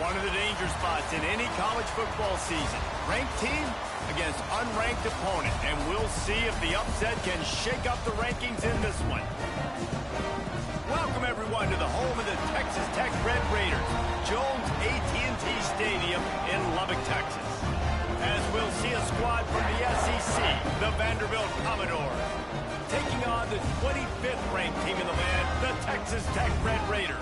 One of the danger spots in any college football season. Ranked team against unranked opponent. And we'll see if the upset can shake up the rankings in this one. Welcome, everyone, to the home of the Texas Tech Red Raiders, Jones AT&T Stadium in Lubbock, Texas. As we'll see a squad from the SEC, the Vanderbilt Commodores, taking on the 25th ranked team in the land, the Texas Tech Red Raiders.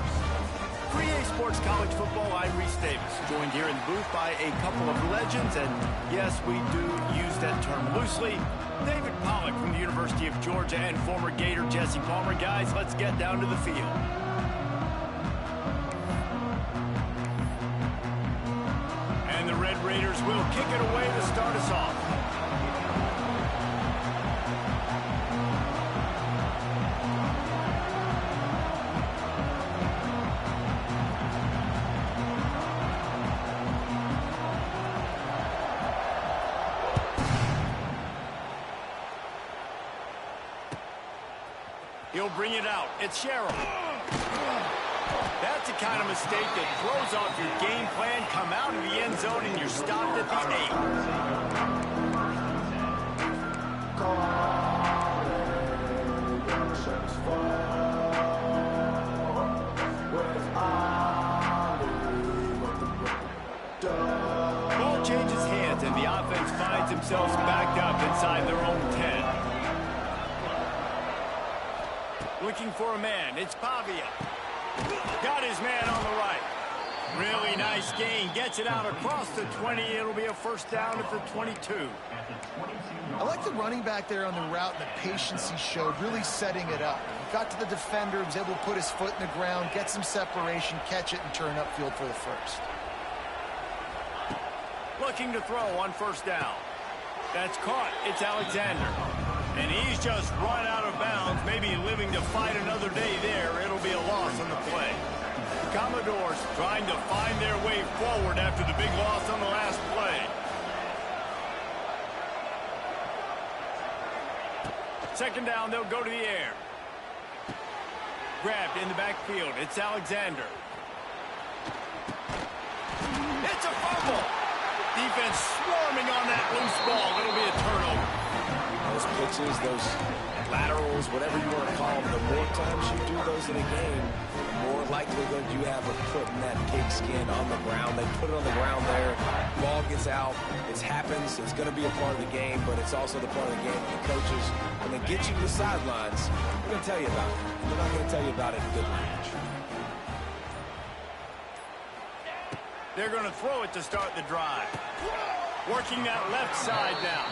For EA Sports College Football, I'm Reese Davis, joined here in the booth by a couple of legends, and yes, we do use that term loosely. David Pollack from the University of Georgia and former Gator Jesse Palmer. Guys, let's get down to the field. And the Red Raiders will kick it away to start us off. He'll bring it out. It's Sherrill. That's the kind of mistake that throws off your game plan. Come out of the end zone and you're stopped at the 8. Ball changes hands and the offense finds themselves backed up inside their own 10. Looking for a man. It's Pavia. Got his man on the right. Really nice gain. Gets it out across the 20. It'll be a first down at the 22. I like the running back there on the route and the patience he showed, really setting it up. Got to the defender, was able to put his foot in the ground, get some separation, catch it, and turn upfield for the first. Looking to throw on first down. That's caught. It's Alexander. And he's just run out of bounds, maybe living to fight another day there. It'll be a loss on the play. The Commodores trying to find their way forward after the big loss on the last play. Second down, they'll go to the air. Grabbed in the backfield. It's Alexander. It's a fumble. Defense swarming on that loose ball. It'll be a turnover. Those pitches, those laterals, whatever you want to call them, the more times you do those in a game, the more likelihood you have of putting that pigskin on the ground. They put it on the ground there. Ball gets out. It happens. It's going to be a part of the game, but it's also the part of the game that the coaches, when they get you to the sidelines, they're going to tell you about it. They're not going to tell you about it in good range. They're going to throw it to start the drive. Working that left side now.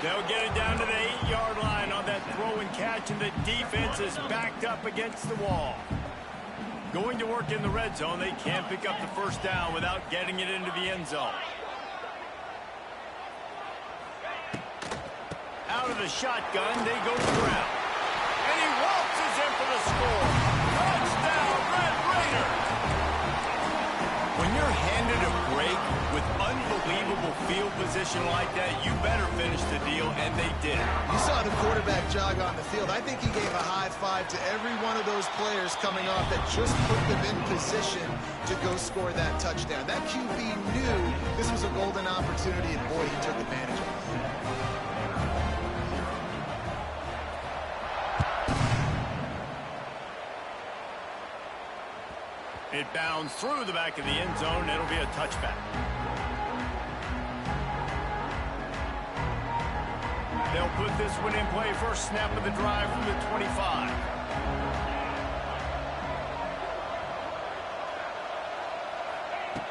They'll get it down to the 8-yard line on that throw and catch, and the defense is backed up against the wall. Going to work in the red zone. They can't pick up the first down without getting it into the end zone. Out of the shotgun, they go to the ground. And he waltzes in for the score. Touchdown, Red Raiders! When you're handed a break with unbelievable field position like that, you better finish the deal, and they did. You saw the quarterback jog on the field. I think he gave a high five to every one of those players coming off that just put them in position to go score that touchdown. That QB knew this was a golden opportunity, and boy, he took advantage of it. It bounds through the back of the end zone. It'll be a touchback. They'll put this one in play. First snap of the drive from the 25.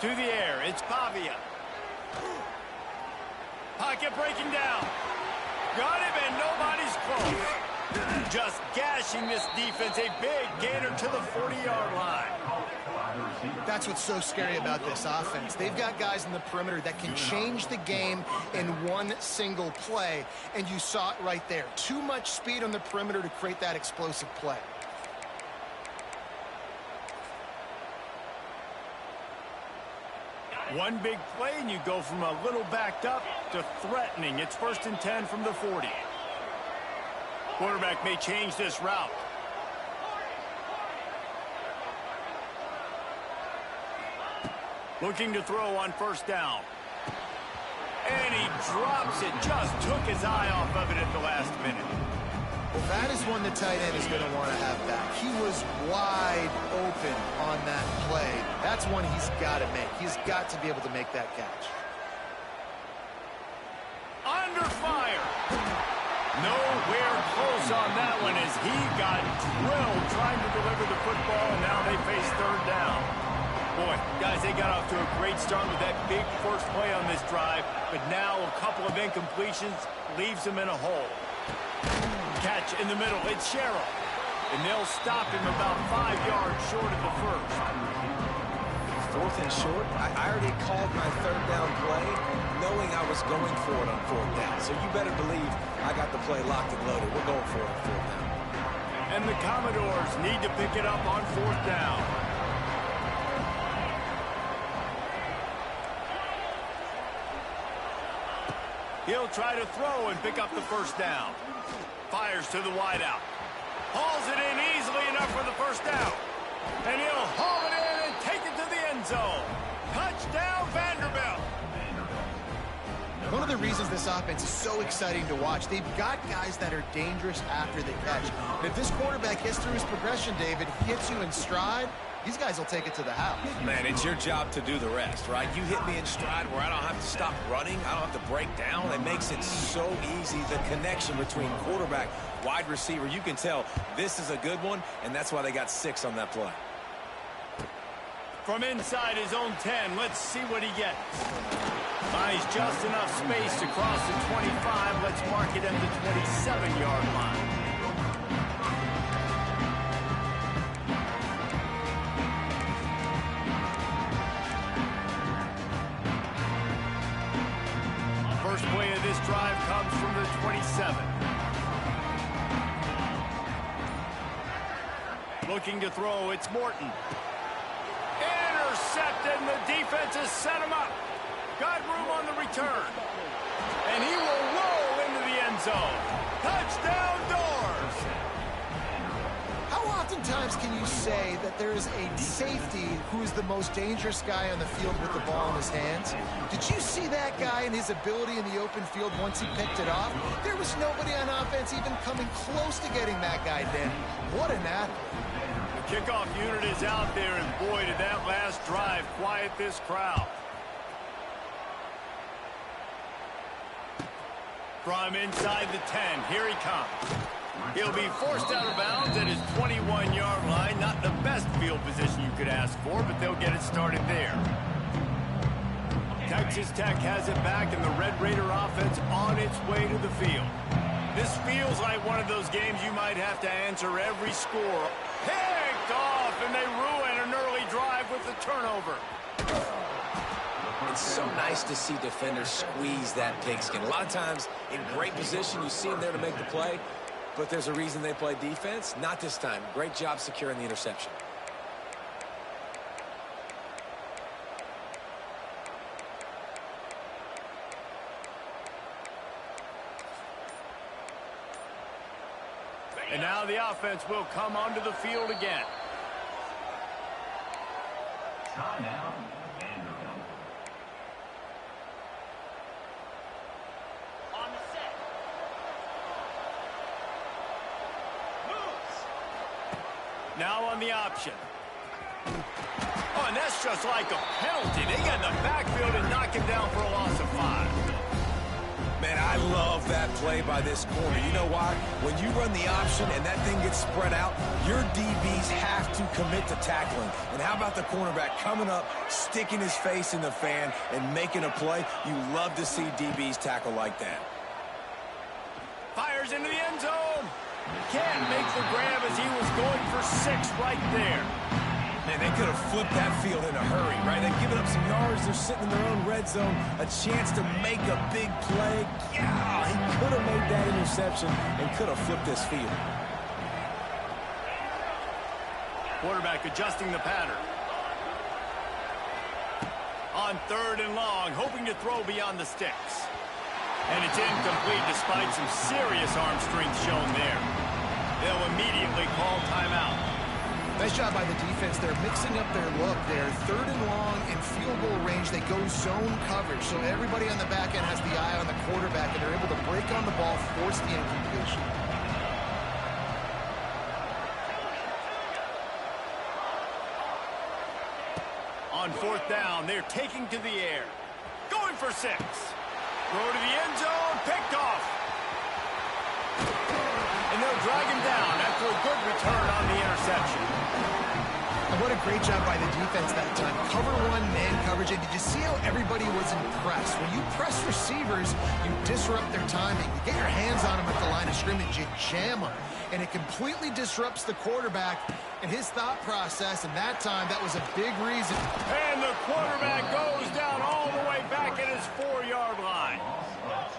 To the air, it's Pavia. Pocket breaking down. Got him, and nobody's close. Just gashing this defense. A big gainer to the 40-yard line. That's what's so scary about this offense. They've got guys in the perimeter that can change the game in one single play, and you saw it right there. Too much speed on the perimeter to create that explosive play. One big play, and you go from a little backed up to threatening. It's 1st and 10 from the 40. Quarterback may change this route. Looking to throw on first down. And he drops it. Just took his eye off of it at the last minute. Well, that is one the tight end is going to want to have back. He was wide open on that play. That's one he's got to make. He's got to be able to make that catch. Under fire. Nowhere close on that one as he got drilled trying to deliver the football, and now they face third down. Boy, guys, they got off to a great start with that big first play on this drive, but now a couple of incompletions leaves them in a hole. Catch in the middle. It's Sherrill. And they'll stop him about 5 yards short of the first. Fourth and short. I already called my third down play knowing I was going for it on fourth down. So you better believe I got the play locked and loaded. We're going for it on fourth down. And the Commodores need to pick it up on fourth down. He'll try to throw and pick up the first down. Fires to the wideout. Hauls it in easily enough for the first down. And he'll haul it in and take it to the end zone. Touchdown, Vanderbilt. One of the reasons this offense is so exciting to watch, they've got guys that are dangerous after the catch. And if this quarterback gets through his progression, David, hits you in stride, these guys will take it to the house. Man, it's your job to do the rest, right? You hit me in stride where I don't have to stop running. I don't have to break down. It makes it so easy, the connection between quarterback, wide receiver. You can tell this is a good one, and that's why they got 6 on that play. From inside his own 10, let's see what he gets. Finds just enough space to cross the 25. Let's mark it at the 27-yard line. First play of this drive comes from the 27. Looking to throw, it's Morton. Intercepted, and the defense has set him up. Got room on the return. And he will roll into the end zone. Touchdown, Doors! How oftentimes can you say that there is a safety who is the most dangerous guy on the field with the ball in his hands? Did you see that guy and his ability in the open field once he picked it off? There was nobody on offense even coming close to getting that guy down. What an athlete. The kickoff unit is out there, and boy, did that last drive quiet this crowd. From inside the 10, here he comes. He'll be forced out of bounds at his 21-yard line. Not the best field position you could ask for, but they'll get it started there. Texas Tech has it back, and the Red Raider offense on its way to the field. This feels like one of those games you might have to answer every score. Picked off, and they ruin an early drive with the turnover. It's so nice to see defenders squeeze that pigskin. A lot of times, in great position, you see them there to make the play, but there's a reason they play defense. Not this time. Great job securing the interception. And now the offense will come onto the field again. Timeout. Now on the option. Oh, and that's just like a penalty. They get in the backfield and knock him down for a loss of 5. Man, I love that play by this corner. You know why? When you run the option and that thing gets spread out, your DBs have to commit to tackling. And how about the cornerback coming up, sticking his face in the fan, and making a play? You love to see DBs tackle like that. Fires into the end zone. Can't make the grab as he was going for 6 right there. Man, they could have flipped that field in a hurry, right? They've given up some yards. They're sitting in their own red zone. A chance to make a big play. Yeah, he could have made that interception and could have flipped this field. Quarterback adjusting the pattern. On 3rd and long, hoping to throw beyond the sticks. And it's incomplete despite some serious arm strength shown there. They'll immediately call timeout. Nice job by the defense. They're mixing up their look. They're 3rd and long in field goal range. They go zone coverage. So everybody on the back end has the eye on the quarterback, and they're able to break on the ball, force the incompletion. On 4th down, they're taking to the air. Going for 6. Throw to the end zone, picked off. And they'll drag him down after a good return on the interception. And what a great job by the defense that time. Cover 1 man coverage. And did you see how everybody was impressed? When you press receivers, you disrupt their timing. You get your hands on them at the line of scrimmage. You jam them. And it completely disrupts the quarterback and his thought process. And that time, that was a big reason. And the quarterback goes down all the way back at his 4-yard line.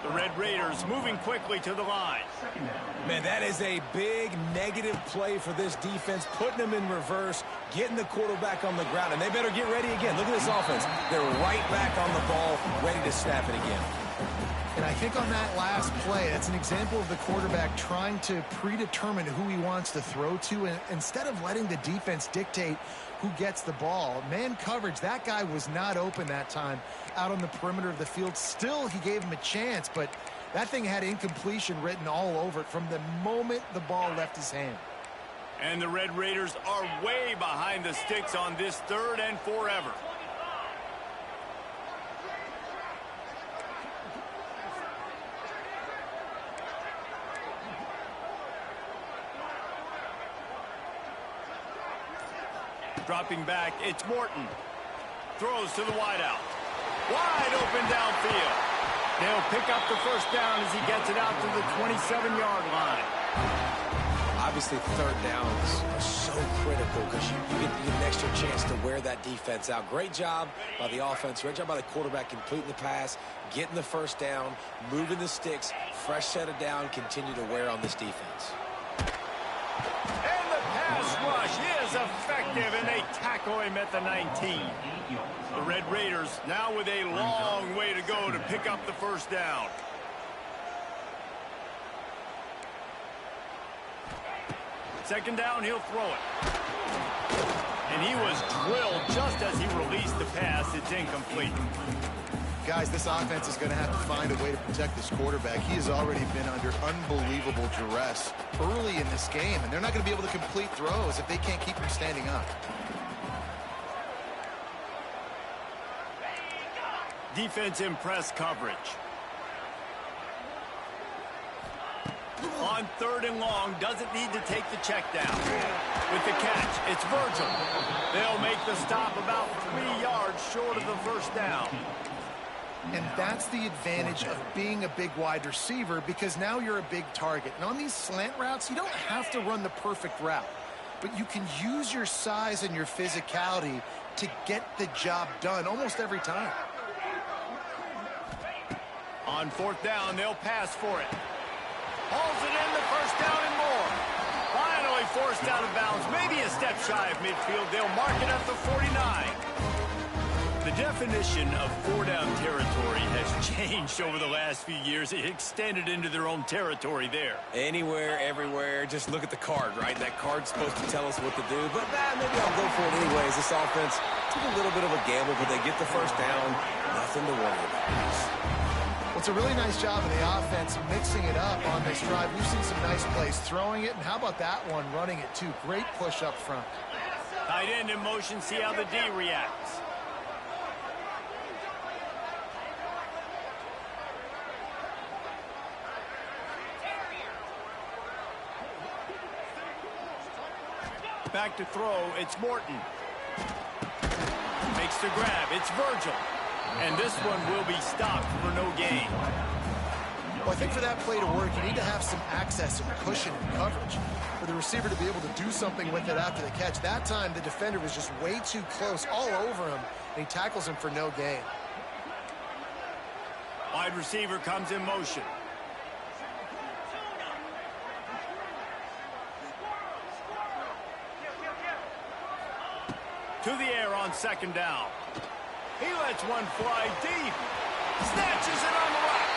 The Red Raiders moving quickly to the line. Man, that is a big negative play for this defense, putting them in reverse, getting the quarterback on the ground, and they better get ready again. Look at this offense. They're right back on the ball, ready to snap it again. And I think on that last play, that's an example of the quarterback trying to predetermine who he wants to throw to, and instead of letting the defense dictate who gets the ball. Man coverage, that guy was not open that time out on the perimeter of the field. Still, he gave him a chance, but that thing had incompletion written all over it from the moment the ball left his hand. And the Red Raiders are way behind the sticks on this 3rd and forever. Dropping back, it's Morton. Throws to the wideout. Wide open downfield. They'll pick up the 1st down as he gets it out to the 27-yard line. Obviously, 3rd downs are so critical because you get an extra chance to wear that defense out. Great job by the offense. Great job by the quarterback completing the pass, getting the 1st down, moving the sticks, fresh set of down, continue to wear on this defense. Pass rush is effective, and they tackle him at the 19. The Red Raiders now with a long way to go to pick up the 1st down. Second down, he'll throw it. And he was drilled just as he released the pass. It's incomplete. Guys, this offense is going to have to find a way to protect this quarterback. He has already been under unbelievable duress early in this game, and they're not going to be able to complete throws if they can't keep him standing up. Defense in press coverage. On 3rd and long, doesn't need to take the check down. With the catch, it's Virgil. They'll make the stop about 3 yards short of the 1st down. And that's the advantage of being a big wide receiver, because now you're a big target. And on these slant routes, you don't have to run the perfect route, but you can use your size and your physicality to get the job done almost every time. On 4th down, they'll pass for it. Hauls it in, the 1st down and more. Finally forced out of bounds, maybe a step shy of midfield. They'll mark it at the 49. The definition of 4-down territory has changed over the last few years. It extended into their own territory there. Anywhere, everywhere, just look at the card, right? That card's supposed to tell us what to do, but maybe I'll go for it anyways. This offense took a little bit of a gamble, but they get the 1st down. Nothing to worry about. Well, it's a really nice job of the offense mixing it up on this drive. We've seen some nice plays throwing it, and how about that one running it too? Great push up front. Tight end in motion, see how the D reacts. Back to throw, it's Morton. Makes the grab, it's Virgil. And this one will be stopped for no gain. Well, I think for that play to work, you need to have some access and cushion and coverage for the receiver to be able to do something with it after the catch. That time, the defender was just way too close, all over him, and he tackles him for no gain. Wide receiver comes in motion. To the air on 2nd down. He lets one fly deep. Snatches it on the right.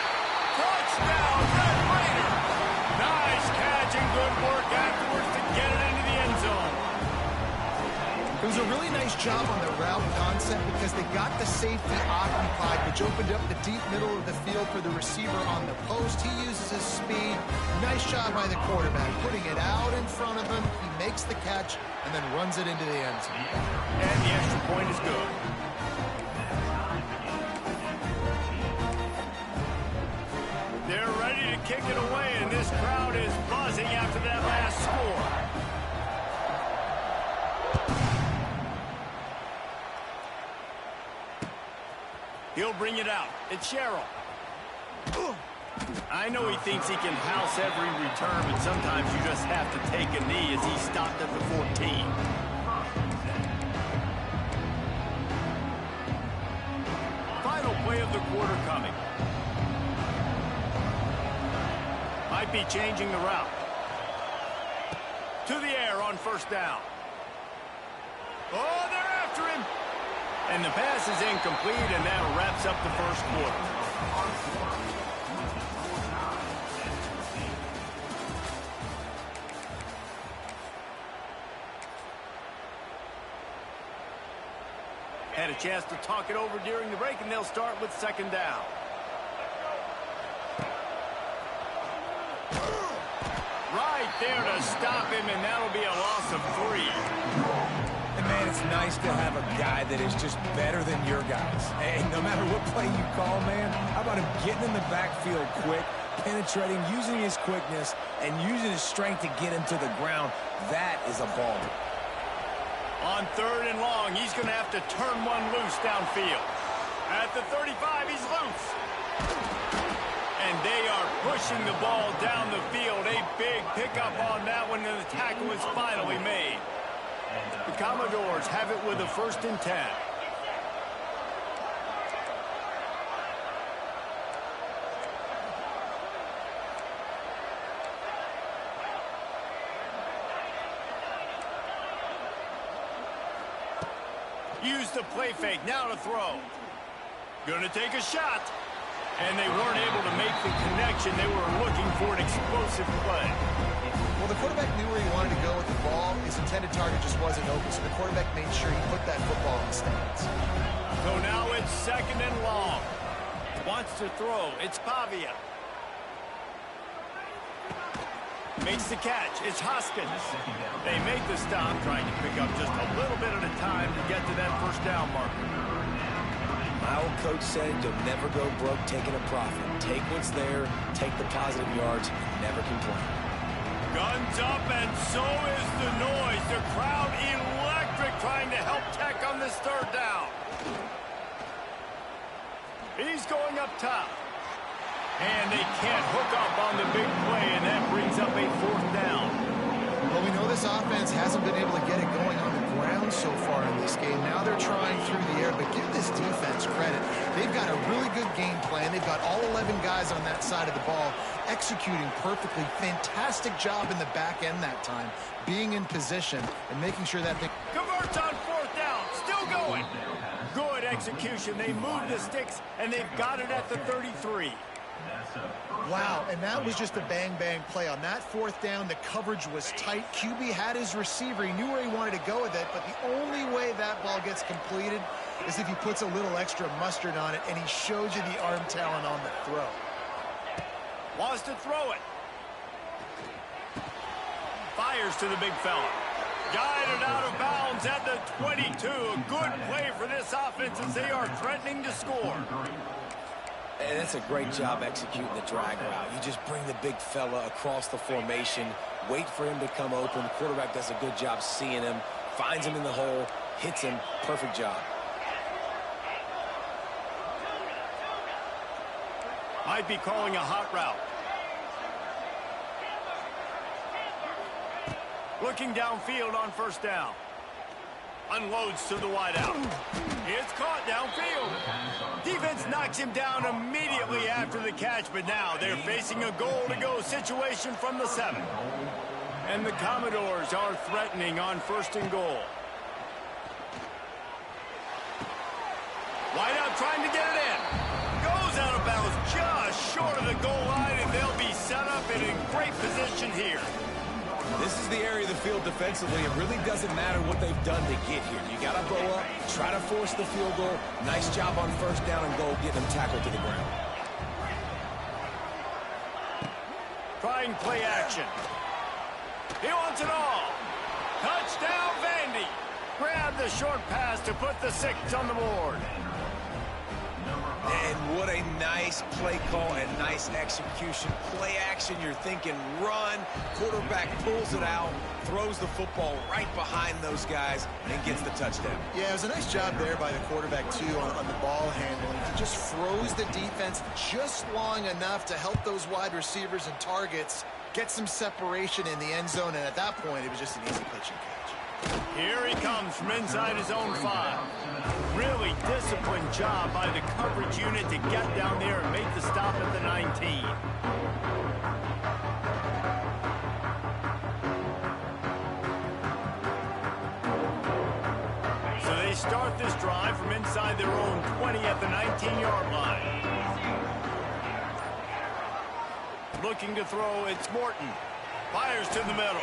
Touchdown, Red Raider. Nice catch and good work afterwards to get it into the end zone. It was a really nice job on the route concept because they got the safety occupied, which opened up the deep middle of the field for the receiver on the post. He uses his speed. Nice job by the quarterback, putting it out in front of him. He makes the catch and then runs it into the end zone. And the extra point is good. They're ready to kick it away, and this crowd is buzzing after that last score. He'll bring it out. It's Sherrill. I know he thinks he can house every return, but sometimes you just have to take a knee as he stopped at the 14. Final play of the quarter coming. Might be changing the route. To the air on first down. Oh, they're after him. And the pass is incomplete, and that wraps up the first quarter. Had a chance to talk it over during the break, and they'll start with second down. Right there to stop him, and that'll be a loss of 3. And, man, it's nice to have a guy that is just better than your guys. Hey, no matter what play you call, man, how about him getting in the backfield quick, penetrating, using his quickness, and using his strength to get him to the ground? That is a ball. On third and long, he's going to have to turn one loose downfield. At the 35, he's loose. And they are pushing the ball down the field. A big pickup on that one, and the tackle is finally made. The Commodores have it with a 1st and 10. Use the play fake, now to throw. Gonna take a shot. And they weren't able to make the connection. They were looking for an explosive play. Well, the quarterback knew where he wanted to go with the ball. His intended target just wasn't open, so the quarterback made sure he put that football in the stands. So now it's second and long. Wants to throw. It's Pavia. Makes the catch. It's Hoskins. They make the stop, trying to pick up just a little bit at a time to get to that first down marker. My old coach said you'll never go broke taking a profit. Take what's there, take the positive yards, and never complain. Guns up, and so is the noise. The crowd electric, trying to help Tech on this third down. He's going up top. And they can't hook up on the big play, and that brings up a 4th down. Well, we know this offense hasn't been able to get it going on the ground so far in this game. Now they're trying through the air, but give this defense credit. They've got a really good game plan. They've got all 11 guys on that side of the ball executing perfectly. Fantastic job in the back end that time, being in position and making sure that they Converts on 4th down, still going. Good execution. They move the sticks, and they've got it at the 33. Wow, and that was just a bang-bang play. On that 4th down, the coverage was tight. QB had his receiver. He knew where he wanted to go with it, but the only way that ball gets completed is if he puts a little extra mustard on it, and he shows you the arm talent on the throw. Wants to throw it. Fires to the big fella. Guided out of bounds at the 22. A good play for this offense as they are threatening to score. And that's a great job executing the drag route. You just bring the big fella across the formation, wait for him to come open. The quarterback does a good job seeing him, finds him in the hole, hits him. Perfect job. Might be calling a hot route. Looking downfield on first down. Unloads to the wideout. It's caught downfield. Defense knocks him down immediately after the catch, but now they're facing a goal-to-go situation from the 7. And the Commodores are threatening on 1st and goal. Wideout trying to get it in. Goes out of bounds just short of the goal line, and they'll be set up and in great position here. This is the area of the field defensively. It really doesn't matter what they've done to get here. You got to go up, try to force the field goal. Nice job on first down and goal, getting them tackled to the ground. Trying play action. He wants it all. Touchdown, Vandy. Grab the short pass to put the 6 on the board. And what a nice play call and nice execution. Play action, you're thinking run. Quarterback pulls it out, throws the football right behind those guys, and gets the touchdown. Yeah, it was a nice job there by the quarterback, too, on the ball handling. He just froze the defense just long enough to help those wide receivers and targets get some separation in the end zone, and at that point, it was just an easy pitch and catch. Here he comes from inside his own 5. Really disciplined job by the coverage unit to get down there and make the stop at the 19. So they start this drive from inside their own 20 at the 19-yard line. Looking to throw, it's Morton. Fires to the middle.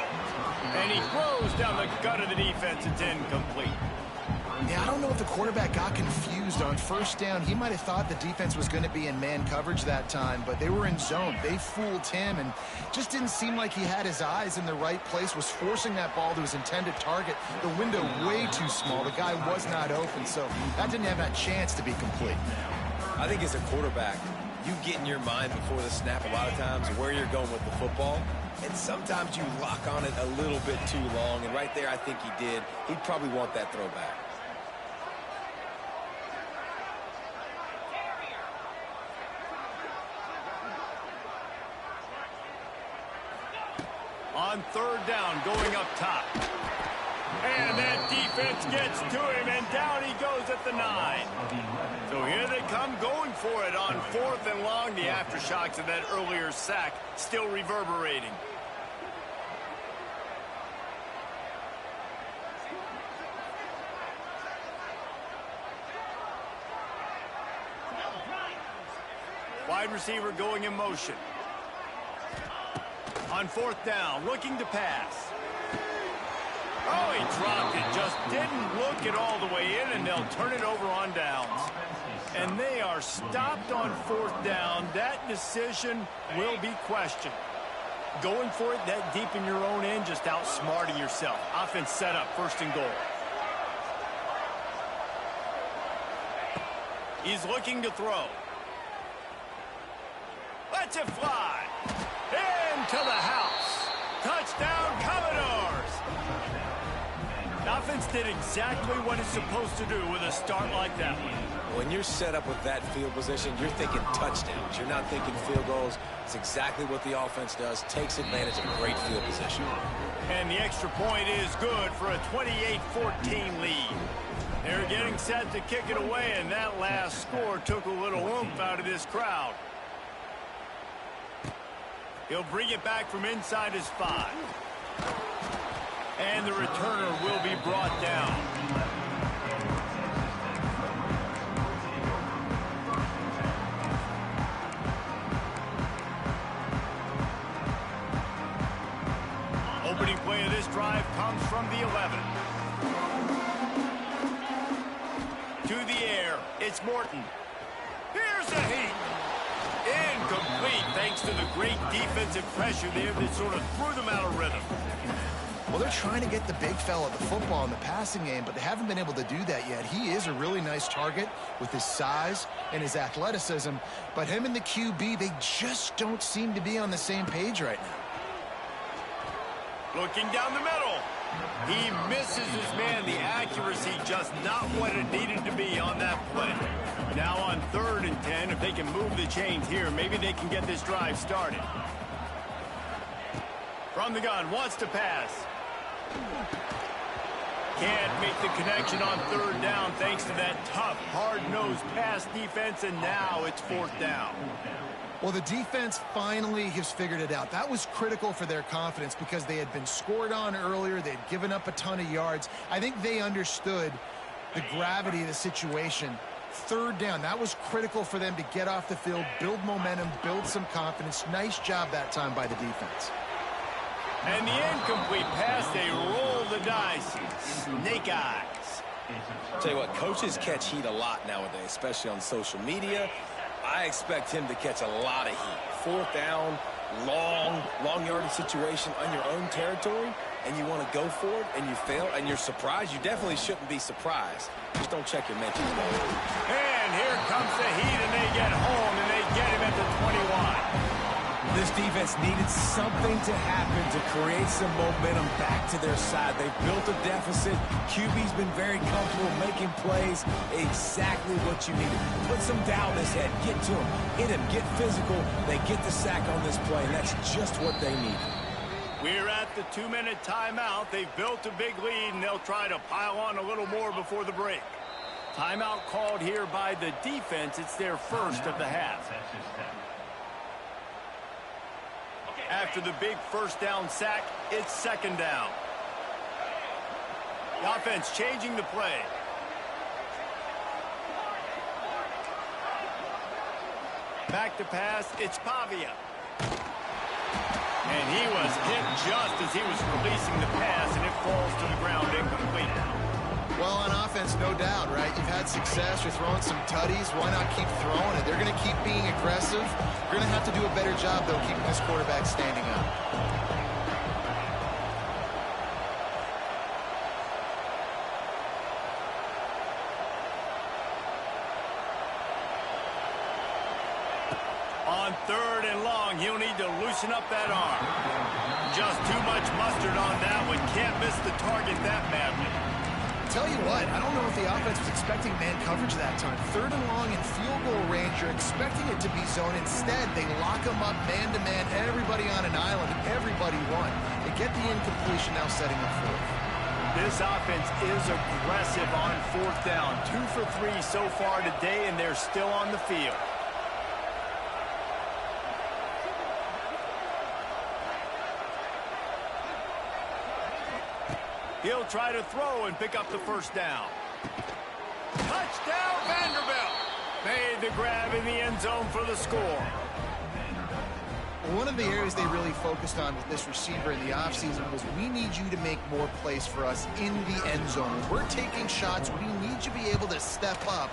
And he throws down the gut of the defense. It's incomplete. Yeah, I don't know if the quarterback got confused on first down. He might have thought the defense was going to be in man coverage that time, but they were in zone. They fooled him and just didn't seem like he had his eyes in the right place, was forcing that ball to his intended target. The window way too small. The guy was not open, so that didn't have that chance to be complete. I think as a quarterback, you get in your mind before the snap a lot of times where you're going with the football. And sometimes you lock on it a little bit too long, and right there I think he did. He'd probably want that throwback. On third down, going up top. And that defense gets to him, and down he goes at the 9. So here they come going for it on 4th and long. The aftershocks of that earlier sack still reverberating. Wide receiver going in motion. On 4th down, looking to pass. Oh, he dropped it. Just didn't look it all the way in, and they'll turn it over on downs. And they are stopped on 4th down. That decision will be questioned. Going for it that deep in your own end, just outsmarting yourself. Offense set up, 1st and goal. He's looking to throw. Lets it fly. Into the house. Touchdown, Commodores. The offense did exactly what it's supposed to do with a start like that one. When you're set up with that field position, you're thinking touchdowns. You're not thinking field goals. It's exactly what the offense does. Takes advantage of great field position. And the extra point is good for a 28-14 lead. They're getting set to kick it away, and that last score took a little oomph out of this crowd. He'll bring it back from inside his 5. And the returner will be brought down. Opening play of this drive comes from the 11. To the air, it's Morton. Here's the heat. Incomplete, thanks to the great defensive pressure there that sort of threw them out of rhythm. Well, they're trying to get the big fella the football in the passing game, but they haven't been able to do that yet. He is a really nice target with his size and his athleticism, but him and the QB, they just don't seem to be on the same page right now. Looking down the middle. He misses his man. The accuracy just not what it needed to be on that play. Now on 3rd and 10, if they can move the chains here, maybe they can get this drive started. From the gun, wants to pass. Can't make the connection on 3rd down thanks to that tough, hard-nosed pass defense, and now it's 4th down. Well, the defense finally has figured it out. That was critical for their confidence because they had been scored on earlier. They had given up a ton of yards. I think they understood the gravity of the situation. 3rd down, that was critical for them to get off the field, build momentum, build some confidence. Nice job that time by the defense. And the incomplete pass, they roll the dice. Snake eyes. Tell you what, coaches catch heat a lot nowadays, especially on social media. I expect him to catch a lot of heat. Fourth down, long yardage situation on your own territory, and you want to go for it, and you fail, and you're surprised. You definitely shouldn't be surprised. Just don't check your mentions. And here comes the heat, and they get home, and they get him at the 21. This defense needed something to happen to create some momentum back to their side. They built a deficit. QB's been very comfortable making plays. Exactly what you needed. Put some doubt in his head. Get to him. Hit him. Get physical. They get the sack on this play, and that's just what they needed. We're at the 2-minute timeout. They've built a big lead, and they'll try to pile on a little more before the break. Timeout called here by the defense. It's their first of the half. After the big first down sack, it's second down. The offense changing the play. Back to pass, it's Pavia. And he was hit just as he was releasing the pass, and it falls to the ground incomplete. Well, on offense, no doubt, right? You've had success. You're throwing some tutties. Why not keep throwing it? They're going to keep being aggressive. You're going to have to do a better job, though, keeping this quarterback standing up. On third and long, he'll need to loosen up that arm. Just too much mustard on that one. Can't miss the target that badly. Tell you what, I don't know if the offense was expecting man coverage that time. Third and long in field goal range, you're expecting it to be zone. Instead, they lock them up man-to-man, everybody on an island, and everybody won. They get the incompletion, now setting up fourth. This offense is aggressive on fourth down. 2 for 3 so far today, and they're still on the field. He'll try to throw and pick up the first down. Touchdown, Vanderbilt! Made the grab in the end zone for the score. One of the areas they really focused on with this receiver in the offseason was we need you to make more plays for us in the end zone. When we're taking shots, we need you to be able to step up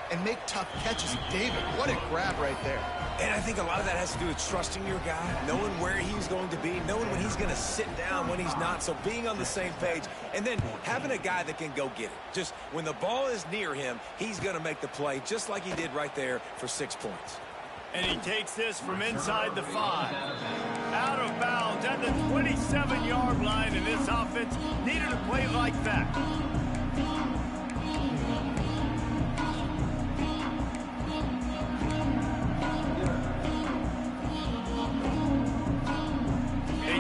and make tough catches. David, what a grab right there. And I think a lot of that has to do with trusting your guy, knowing where he's going to be, knowing when he's going to sit down, when he's not, so being on the same page, and then having a guy that can go get it. Just when the ball is near him, he's going to make the play, just like he did right there for 6 points. And he takes this from inside the 5. Out of bounds at the 27-yard line, and this offense needed a play like that.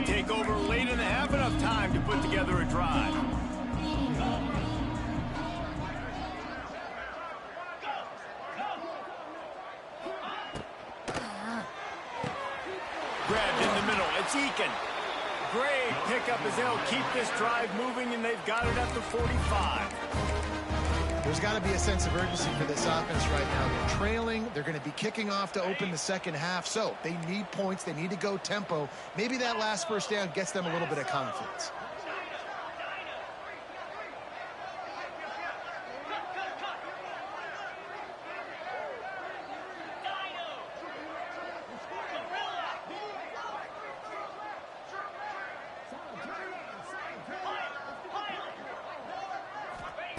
Take over late in the half, enough time to put together a drive. Grabbed in the middle, it's Eakin. Great pickup as they'll keep this drive moving, and they've got it at the 45. There's got to be a sense of urgency for this offense right now. They're trailing. They're going to be kicking off to open the second half. So they need points. They need to go tempo. Maybe that last first down gets them a little bit of confidence.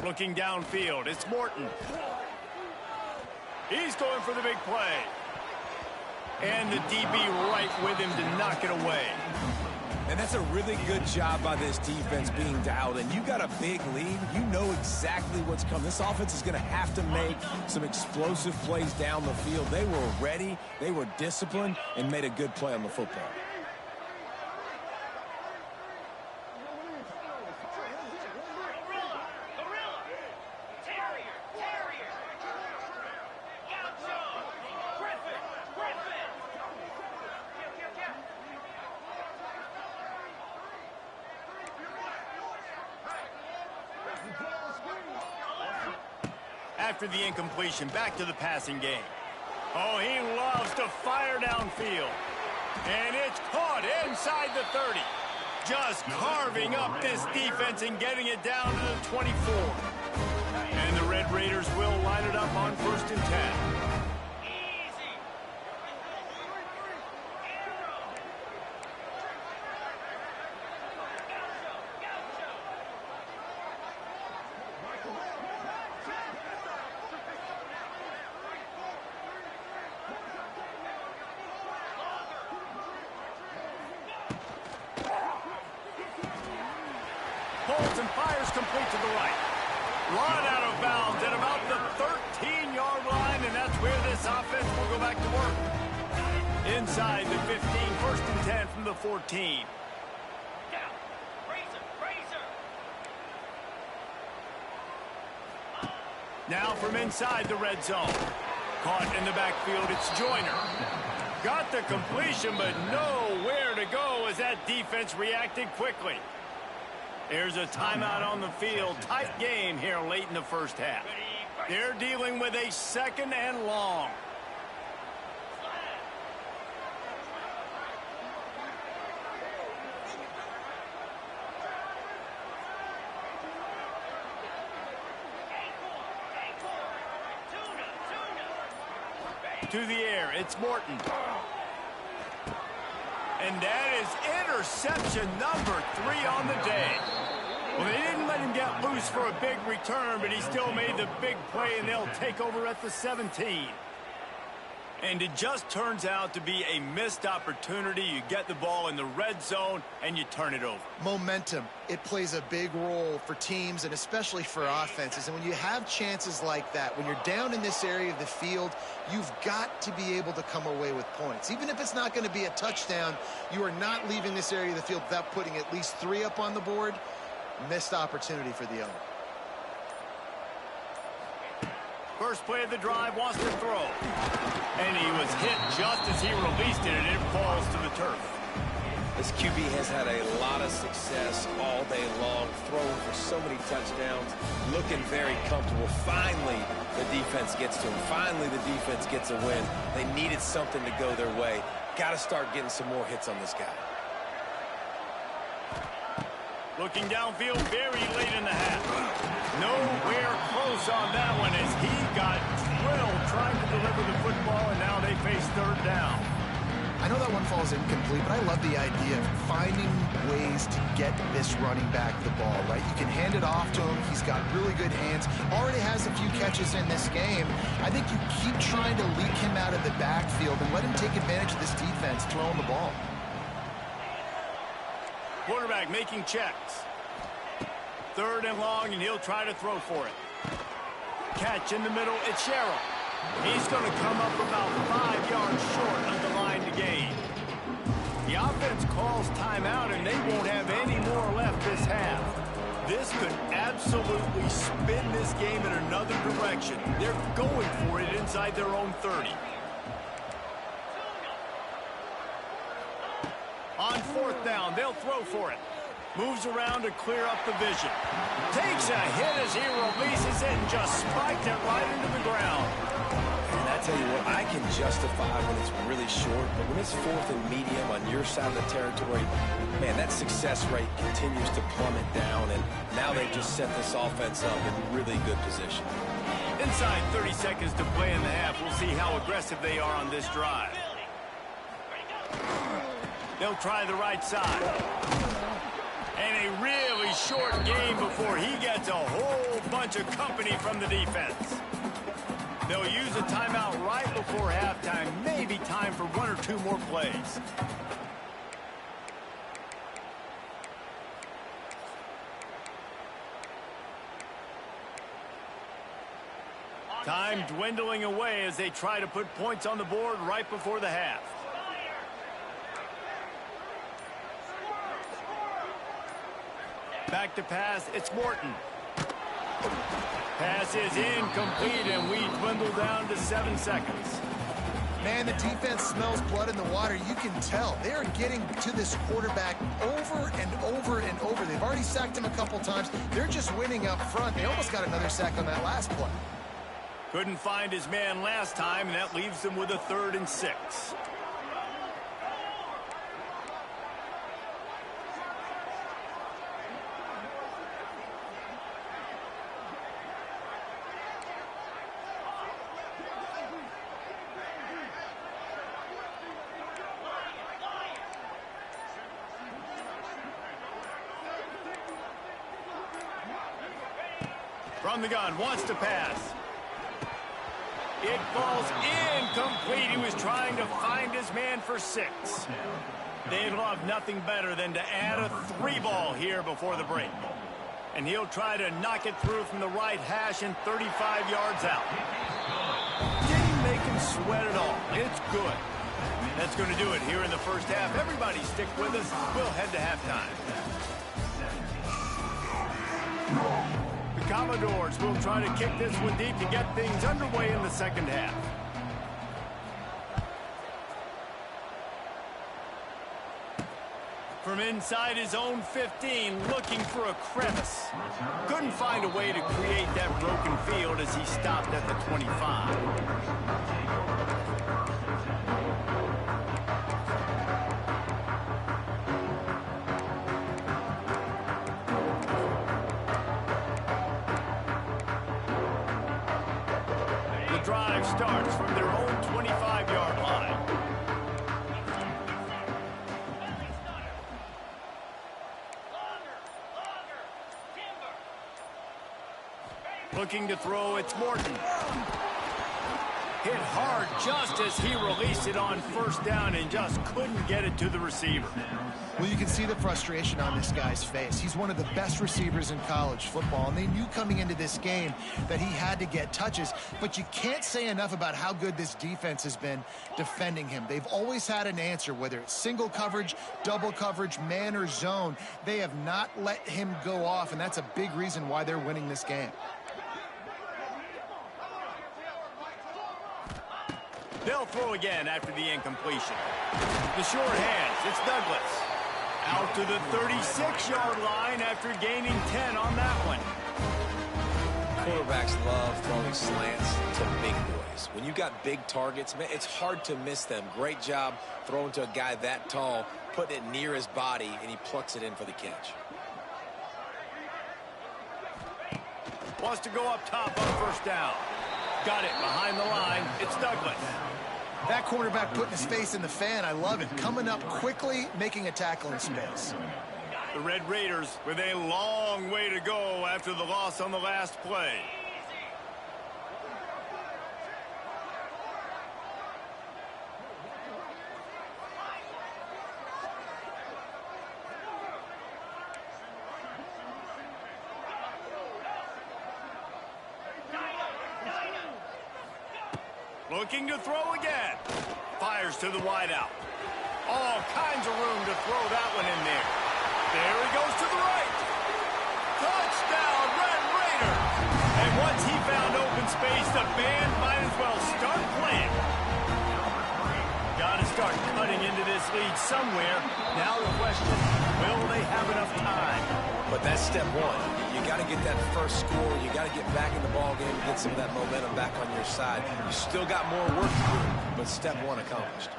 Looking downfield, it's Morton. He's going for the big play. And the DB right with him to knock it away. And that's a really good job by this defense being dialed in. You got a big lead. You know exactly what's coming. This offense is going to have to make some explosive plays down the field. They were ready, they were disciplined, and made a good play on the football. After the incompletion, back to the passing game. Oh, he loves to fire downfield. And it's caught inside the 30. just carving up this defense and getting it down to the 24. And the Red Raiders will line it up on 1st and 10. Holds and fires complete to the right. Run out of bounds at about the 13-yard line, and that's where this offense will go back to work. Inside the 15, 1st and 10 from the 14. Now from inside the red zone. Caught in the backfield, it's Joyner. Got the completion, but nowhere to go as that defense reacted quickly. There's a timeout on the field. Tight game here late in the first half. They're dealing with a 2nd and long. To the air, it's Morton. And that is interception number 3 on the day. Well, they didn't let him get loose for a big return, but he still made the big play, and they'll take over at the 17. And it just turns out to be a missed opportunity. You get the ball in the red zone, and you turn it over. Momentum. It plays a big role for teams and especially for offenses. And when you have chances like that, when you're down in this area of the field, you've got to be able to come away with points. Even if it's not going to be a touchdown, you are not leaving this area of the field without putting at least 3 up on the board. Missed opportunity for the owner. First play of the drive, wants to throw. And he was hit just as he released it, and it falls to the turf. This QB has had a lot of success all day long, throwing for so many touchdowns, looking very comfortable. Finally, the defense gets to him. Finally, the defense gets a win. They needed something to go their way. Got to start getting some more hits on this guy. Looking downfield very late in the half. Nowhere close on that one as he got drilled trying to deliver the football, and now they face 3rd down. I know that one falls incomplete, but I love the idea of finding ways to get this running back the ball, right? You can hand it off to him. He's got really good hands. Already has a few catches in this game. I think you keep trying to leak him out of the backfield and let him take advantage of this defense throwing the ball. Quarterback making checks. 3rd and long, and he'll try to throw for it. Catch in the middle, it's Sherrill. He's going to come up about 5 yards short of the line to gain. The offense calls timeout, and they won't have any more left this half. This could absolutely spin this game in another direction. They're going for it inside their own 30. On 4th down, they'll throw for it. Moves around to clear up the vision. Takes a hit as he releases it and just spiked it right into the ground. And I tell you what, I can justify when it's really short, but when it's 4th and medium on your side of the territory, man, that success rate continues to plummet down, and now they've just set this offense up in really good position. Inside 30 seconds to play in the half. We'll see how aggressive they are on this drive. They'll try the right side. And a really short game before he gets a whole bunch of company from the defense. They'll use a timeout right before halftime. Maybe time for 1 or 2 more plays. Time dwindling away as they try to put points on the board right before the half. Back to pass, it's Morton. Pass is incomplete, and we dwindle down to 7 seconds. Man, the defense smells blood in the water. You can tell. They are getting to this quarterback over and over and over. They've already sacked him a couple times. They're just winning up front. They almost got another sack on that last play. Couldn't find his man last time, and that leaves them with a 3rd and 6. From the gun, wants to pass. It falls incomplete. He was trying to find his man for 6. They'd love nothing better than to add a 3 ball here before the break. And he'll try to knock it through from the right hash and 35 yards out. Didn't make him sweat at all. It's good. That's going to do it here in the first half. Everybody stick with us. We'll head to halftime. The Commodores will try to kick this one deep to get things underway in the second half. From inside his own 15, looking for a crevice. Couldn't find a way to create that broken field as he stopped at the 25. The drive starts from their own 25-yard line. Looking to throw, it's Morton. Hit hard just as he released it on first down and just couldn't get it to the receiver. Well, you can see the frustration on this guy's face. He's one of the best receivers in college football, and they knew coming into this game that he had to get touches, but you can't say enough about how good this defense has been defending him. They've always had an answer, whether it's single coverage, double coverage, man or zone. They have not let him go off, and that's a big reason why they're winning this game. They'll throw again after the incompletion. The short hands, it's Douglas. Out to the 36-yard line after gaining 10 on that one. Quarterbacks love throwing slants to big boys. When you got big targets, man, it's hard to miss them. Great job throwing to a guy that tall, putting it near his body, and he plucks it in for the catch. Wants to go up top on first down. Got it behind the line. It's Douglas. That quarterback putting his face in the fan, I love it. Coming up quickly, making a tackle in space. The Red Raiders with a long way to go after the loss on the last play. Looking to throw again. Fires to the wideout. All kinds of room to throw that one in there. There he goes to the right. Touchdown, Red Raiders. And once he found open space, the band might as well start playing. Got to start cutting into this lead somewhere. Now the question, will they have enough time? But that's step one. You got to get that first score. You got to get back in the ball game and get some of that momentum back on your side. You still got more work to do, but step one accomplished.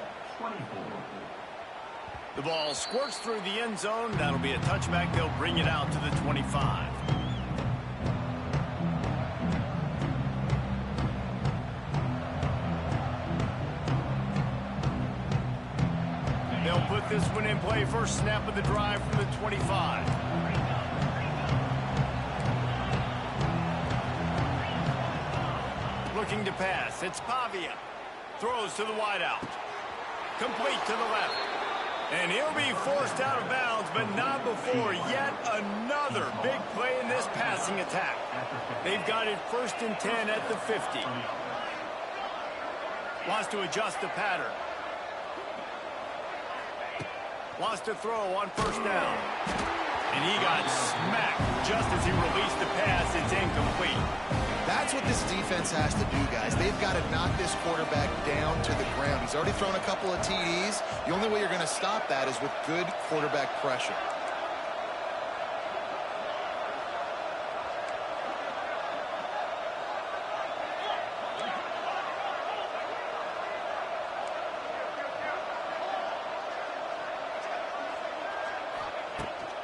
The ball squirts through the end zone. That'll be a touchback. They'll bring it out to the 25. They'll put this one in play. First snap of the drive from the 25. Looking to pass. It's Pavia. Throws to the wideout. Complete to the left. And he'll be forced out of bounds, but not before yet another big play in this passing attack. They've got it 1st and 10 at the 50. Wants to adjust the pattern. Wants to throw on first down. And he got smacked just as he released the pass. It's incomplete. That's what this defense has to do, guys. They've got to knock this quarterback down to the ground. He's already thrown a couple of TDs. The only way you're going to stop that is with good quarterback pressure.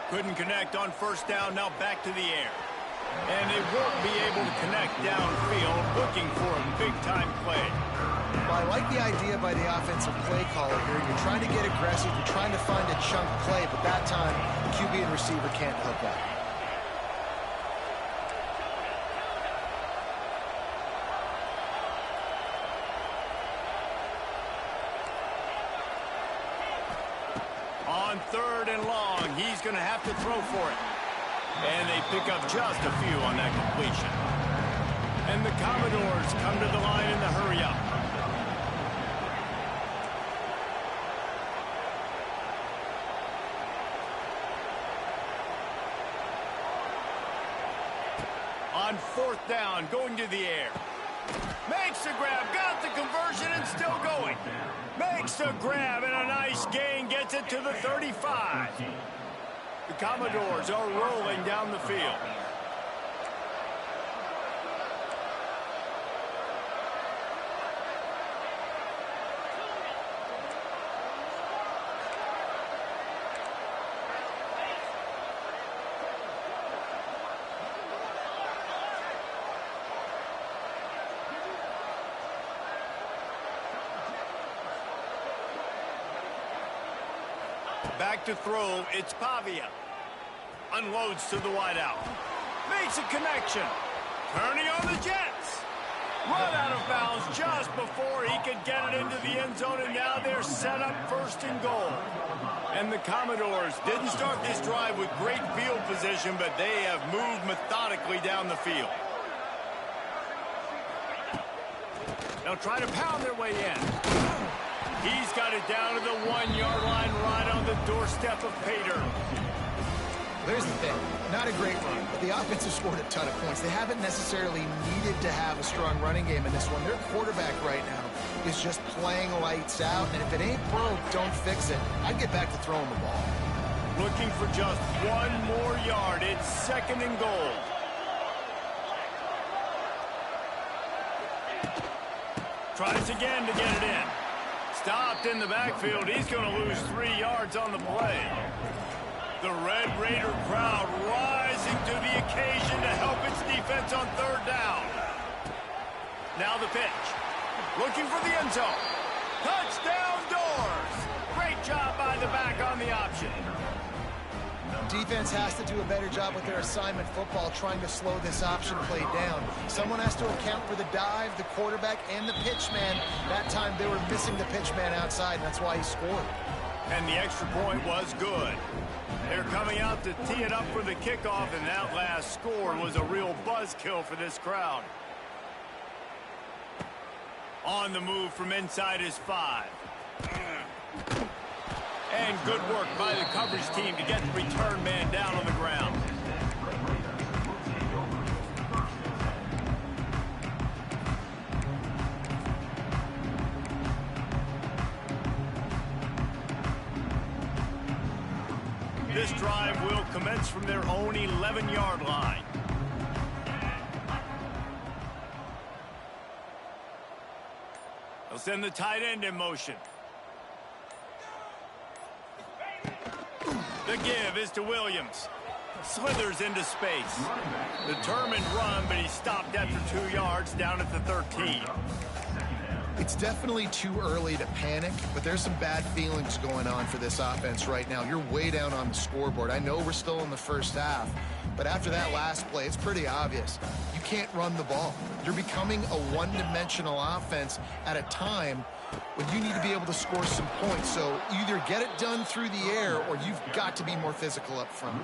Couldn't connect on first down. Now back to the air. And they won't be able to connect downfield, looking for a big-time play. Well, I like the idea by the offensive play caller here. You're trying to get aggressive. You're trying to find a chunk play, but that time, the QB and receiver can't hook up. On 3rd and long, he's going to have to throw for it. And they pick up just a few on that completion. And the Commodores come to the line in the hurry-up. On 4th down, going to the air. Makes the grab, got the conversion, and still going. Makes the grab, and a nice gain, gets it to the 35. The Commodores are rolling down the field. Back to throw, it's Pavia. Unloads to the wideout. Makes a connection. Turning on the Jets. Run out of bounds just before he could get it into the end zone, and now they're set up 1st and goal. And the Commodores didn't start this drive with great field position, but they have moved methodically down the field. They'll try to pound their way in. He's got it down to the 1-yard line, right on the doorstep of Pater. There's the thing. Not a great run, but the offense has scored a ton of points. They haven't necessarily needed to have a strong running game in this one. Their quarterback right now is just playing lights out, and if it ain't broke, don't fix it. I'd get back to throwing the ball. Looking for just 1 more yard. It's 2nd and goal. Tries again to get it in. Stopped in the backfield. He's going to lose 3 yards on the play. The Red Raider crowd rising to the occasion to help its defense on 3rd down. Now the pitch. Looking for the end zone. Touchdown Doors. Great job by the back on the option. Defense has to do a better job with their assignment football, trying to slow this option play down. Someone has to account for the dive, the quarterback, and the pitch man. That time they were missing the pitch man outside, and that's why he scored. And the extra point was good. They're coming out to tee it up for the kickoff, and that last score was a real buzzkill for this crowd. On the move from inside his 5. And good work by the coverage team to get the return man down on the ground. This drive will commence from their own 11-yard line. They'll send the tight end in motion. The give is to Williams. Slithers into space. Determined run, but he stopped after 2 yards down at the 13. It's definitely too early to panic, but there's some bad feelings going on for this offense right now. You're way down on the scoreboard. I know we're still in the first half, but after that last play, it's pretty obvious. You can't run the ball. You're becoming a one-dimensional offense at a time when you need to be able to score some points. So either get it done through the air or you've got to be more physical up front.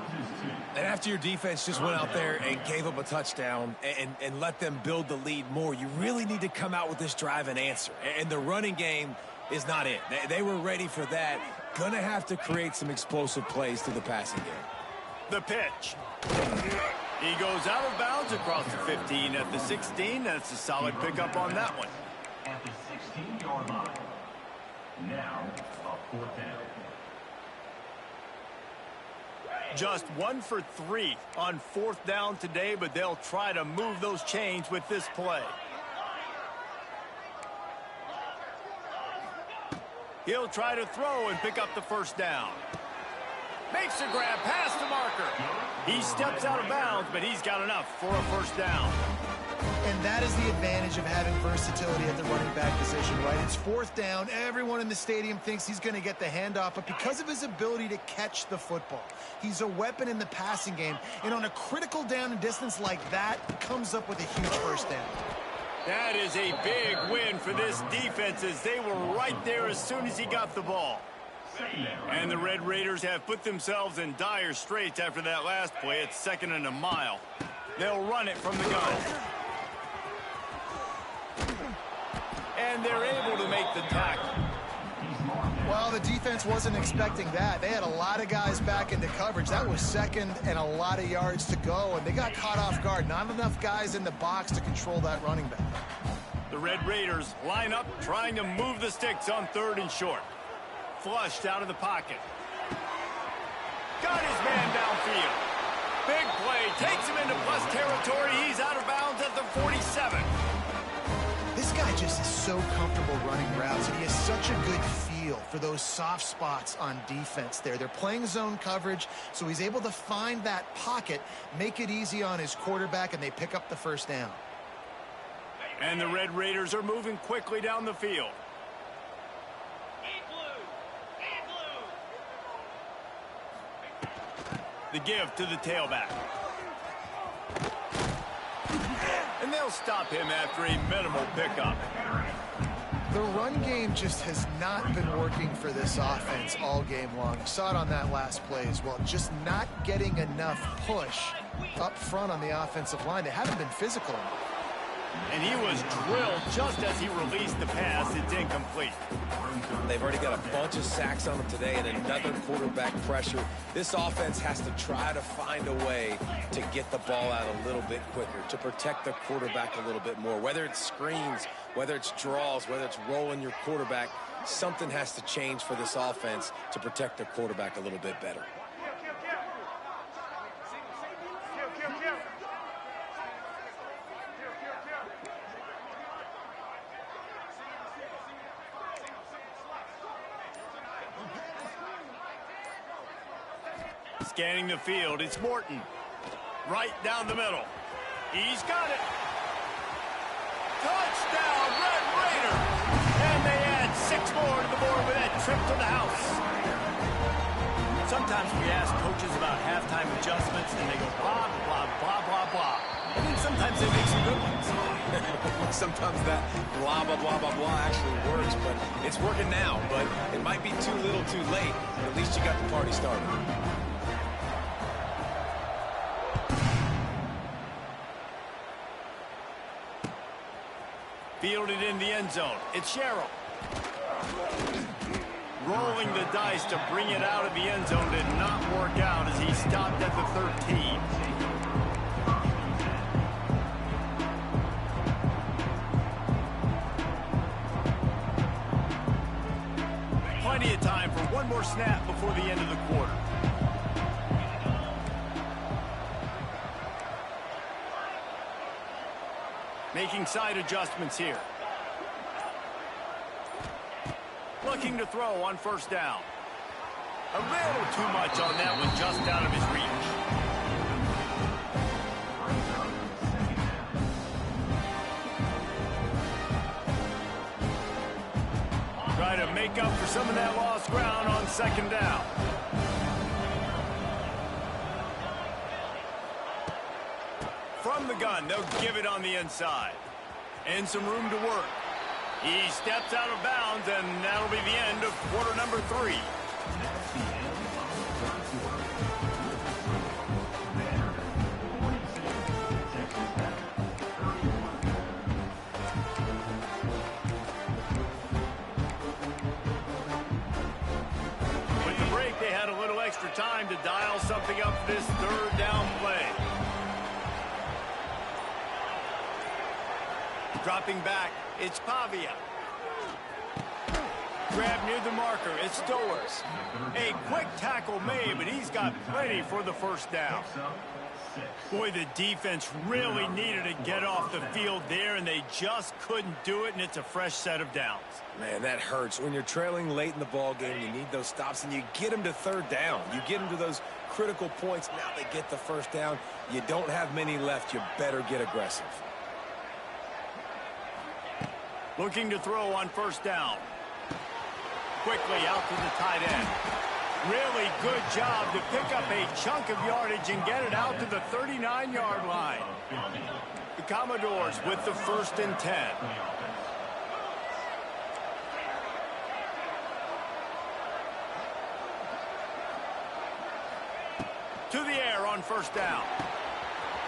And after your defense just went out there and gave up a touchdown and let them build the lead more, you really need to come out with this drive and answer. And the running game is not it. They were ready for that. Gonna have to create some explosive plays through the passing game. The pitch. He goes out of bounds across the 15 at the 16. That's a solid pickup on that one. At the 16-yard line. Now, a 4th down. Just 1 for 3 on 4th down today, but they'll try to move those chains with this play. He'll try to throw and pick up the 1st down. Makes a grab past the marker. He steps out of bounds, but he's got enough for a 1st down. And that is the advantage of having versatility at the running back position, right? It's 4th down. Everyone in the stadium thinks he's going to get the handoff, but because of his ability to catch the football, he's a weapon in the passing game. And on a critical down and distance like that, comes up with a huge 1st down. That is a big win for this defense as they were right there as soon as he got the ball. And the Red Raiders have put themselves in dire straits after that last play. It's 2nd and a mile. They'll run it from the gun. And they're able to make the tackle. Well, the defense wasn't expecting that. They had a lot of guys back into coverage. That was 2nd and a lot of yards to go, and they got caught off guard. Not enough guys in the box to control that running back. The Red Raiders line up, trying to move the sticks on 3rd and short. Flushed out of the pocket. Got his man downfield. Big play, takes him into plus territory. He's out of bounds at the 47. This guy just is so comfortable running routes, and he has such a good feel for those soft spots on defense there. They're playing zone coverage, so he's able to find that pocket, make it easy on his quarterback, and they pick up the 1st down. And the Red Raiders are moving quickly down the field. The give to the tailback. And they'll stop him after a minimal pickup. The run game just has not been working for this offense all game long. You saw it on that last play as well. Just not getting enough push up front on the offensive line. They haven't been physical enough. And he was drilled just as he released the pass. It's incomplete. They've already got a bunch of sacks on them today and another quarterback pressure. This offense has to try to find a way to get the ball out a little bit quicker, to protect the quarterback a little bit more. Whether it's screens, whether it's draws, whether it's rolling your quarterback, something has to change for this offense to protect their quarterback a little bit better. Scanning the field, it's Morton. Right down the middle. He's got it. Touchdown, Red Raiders! And they add 6 more to the board with that trip to the house. Sometimes we ask coaches about halftime adjustments, and they go blah, blah, blah, blah, blah. And then sometimes they make some good ones. Sometimes that blah, blah, blah, blah, blah actually works, but it's working now. But it might be too little too late. At least you got the party started. Fielded in the end zone. It's Sherrill. Rolling the dice to bring it out of the end zone did not work out as he stopped at the 13. Plenty of time for one more snap before the end of the quarter. Making side adjustments here. Looking to throw on 1st down. A little too much on that one, just out of his reach. Try to make up for some of that lost ground on 2nd down. From the gun, they'll give it on the inside. And some room to work. He steps out of bounds, and that'll be the end of quarter number 3. With the break, they had a little extra time to dial something up this 3rd down play. Dropping back, it's Pavia. Grab near the marker, it's Stowers. A quick tackle made, but he's got plenty for the 1st down. Boy, the defense really needed to get off the field there, and they just couldn't do it, and it's a fresh set of downs. Man, that hurts. When you're trailing late in the ball game, you need those stops, and you get them to 3rd down. You get them to those critical points. Now they get the 1st down. You don't have many left. You better get aggressive. Looking to throw on 1st down. Quickly out to the tight end. Really good job to pick up a chunk of yardage and get it out to the 39-yard line. The Commodores with the 1st and 10. To the air on first down.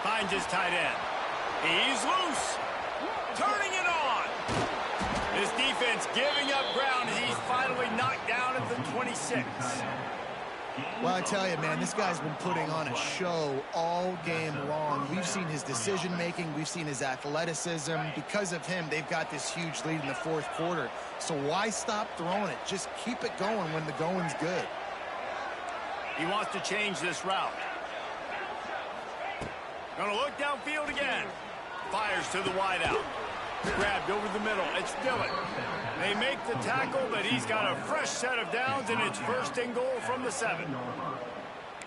Finds his tight end. He's loose. Turning it on. This defense giving up ground as he's finally knocked down at the 26. Well, I tell you, man, this guy's been putting on a show all game long. We've seen his decision-making. We've seen his athleticism. Because of him, they've got this huge lead in the fourth quarter. So why stop throwing it? Just keep it going when the going's good. He wants to change this route. Gonna look downfield again. Fires to the wideout. Grabbed over the middle. It's Dillon. They make the tackle, but he's got a fresh set of downs, and it's first and goal from the 7.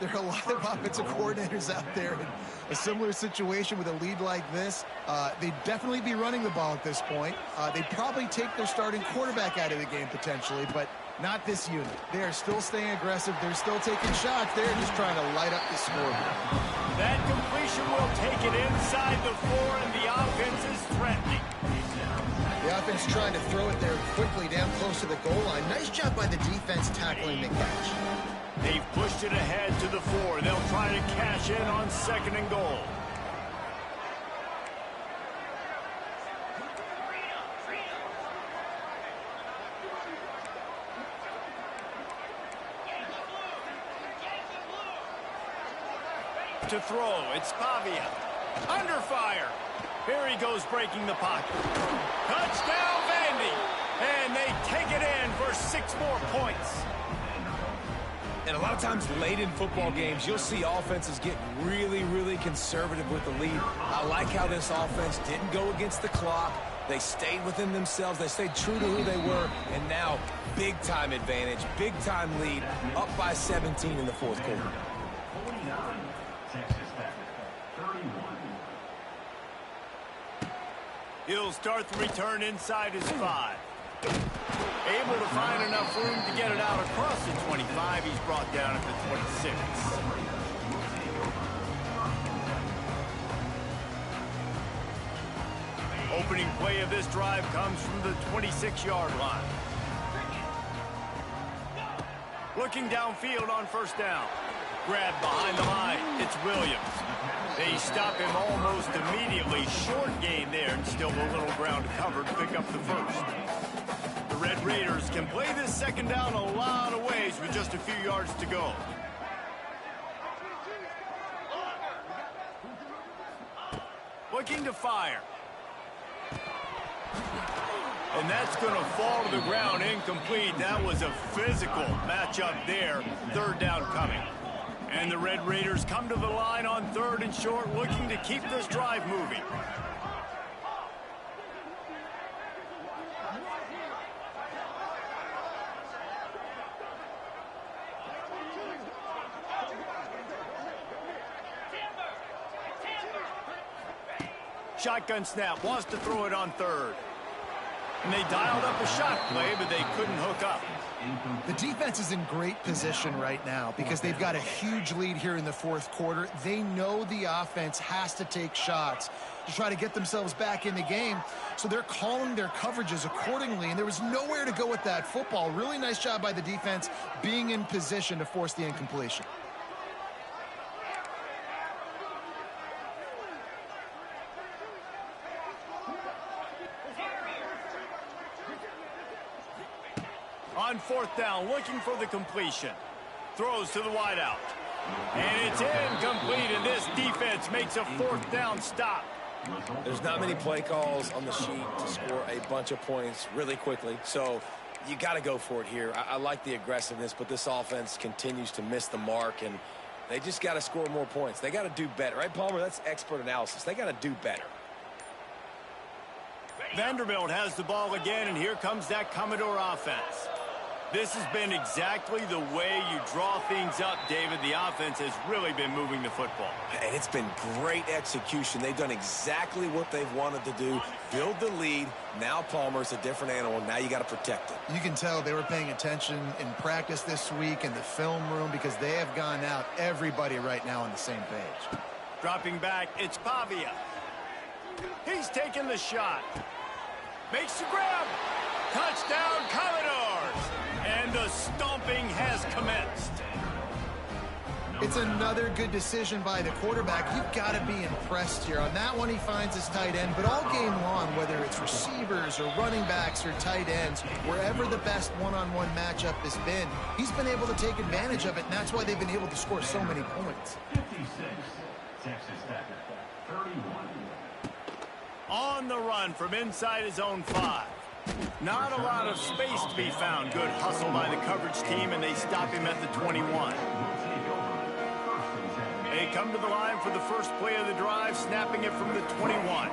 There are a lot of offensive coordinators out there in a similar situation with a lead like this. They'd definitely be running the ball at this point. They'd probably take their starting quarterback out of the game potentially, but not this unit. They are still staying aggressive. They're still taking shots. They're just trying to light up the scoreboard. That completion will take it inside the 4, and the offense is threatening. The offense trying to throw it there quickly down close to the goal line. Nice job by the defense tackling the catch. They've pushed it ahead to the 4. They'll try to cash in on second and goal. To throw, it's Pavia. Under fire. Here he goes breaking the pocket. Touchdown, Vandy. And they take it in for 6 more points. And a lot of times late in football games, you'll see offenses get really, really conservative with the lead. I like how this offense didn't go against the clock. They stayed within themselves. They stayed true to who they were. And now, big-time advantage, big-time lead, up by 17 in the fourth quarter. 49, Texas Tech, 31. He'll start the return inside his 5. Able to find enough room to get it out across the 25. He's brought down at the 26. Opening play of this drive comes from the 26-yard line. Looking downfield on first down. Grabbed behind the line. It's Williams. They stop him almost immediately. Short gain there, and still a little ground covered to pick up the first. The Red Raiders can play this second down a lot of ways with just a few yards to go. Looking to fire. And that's going to fall to the ground incomplete. That was a physical matchup there. Third down coming. And the Red Raiders come to the line on 3rd and short, looking to keep this drive moving. Shotgun snap, wants to throw it on 3rd. And they dialed up a shot play, but they couldn't hook up. The defense is in great position right now because they've got a huge lead here in the fourth quarter. They know the offense has to take shots to try to get themselves back in the game. So they're calling their coverages accordingly, and there was nowhere to go with that football. Really nice job by the defense being in position to force the incompletion. On 4th down, looking for the completion. Throws to the wideout. And it's incomplete, and this defense makes a 4th down stop. There's not many play calls on the sheet to score a bunch of points really quickly, so you got to go for it here. I like the aggressiveness, but this offense continues to miss the mark, and they just got to score more points. They got to do better, right, Palmer? That's expert analysis. They got to do better. Vanderbilt has the ball again, and here comes that Commodore offense. This has been exactly the way you draw things up, David. The offense has really been moving the football. And it's been great execution. They've done exactly what they've wanted to do. Build the lead. Now Palmer's a different animal. Now you got to protect it. You can tell they were paying attention in practice this week in the film room because they have gone out, everybody right now on the same page. Dropping back, it's Pavia. He's taking the shot. Makes the grab. Touchdown, Commodores. And the stomping has commenced. It's another good decision by the quarterback. You've got to be impressed here. On that one, he finds his tight end, but all game long, whether it's receivers or running backs or tight ends, wherever the best one-on-one matchup has been, he's been able to take advantage of it, and that's why they've been able to score so many points. 56, Texas Tech, 31. On the run from inside his own 5. Not a lot of space to be found. Good hustle by the coverage team, and they stop him at the 21. They come to the line for the first play of the drive, snapping it from the 21.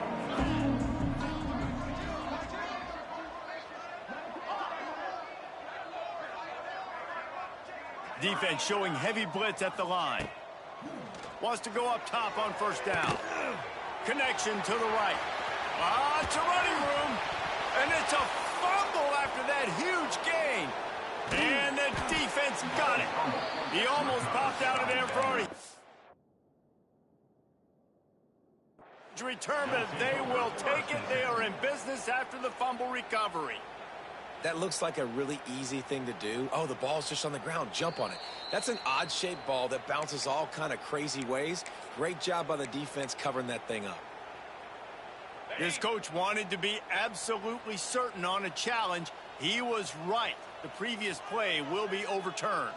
Defense showing heavy blitz at the line. Wants to go up top on first down. Connection to the right. It's a running room. And it's a fumble after that huge gain. And the defense got it. He almost popped out of there for a return, but they will take it. They are in business after the fumble recovery. That looks like a really easy thing to do. Oh, the ball's just on the ground. Jump on it. That's an odd-shaped ball that bounces all kind of crazy ways. Great job by the defense covering that thing up. His coach wanted to be absolutely certain on a challenge. He was right. The previous play will be overturned.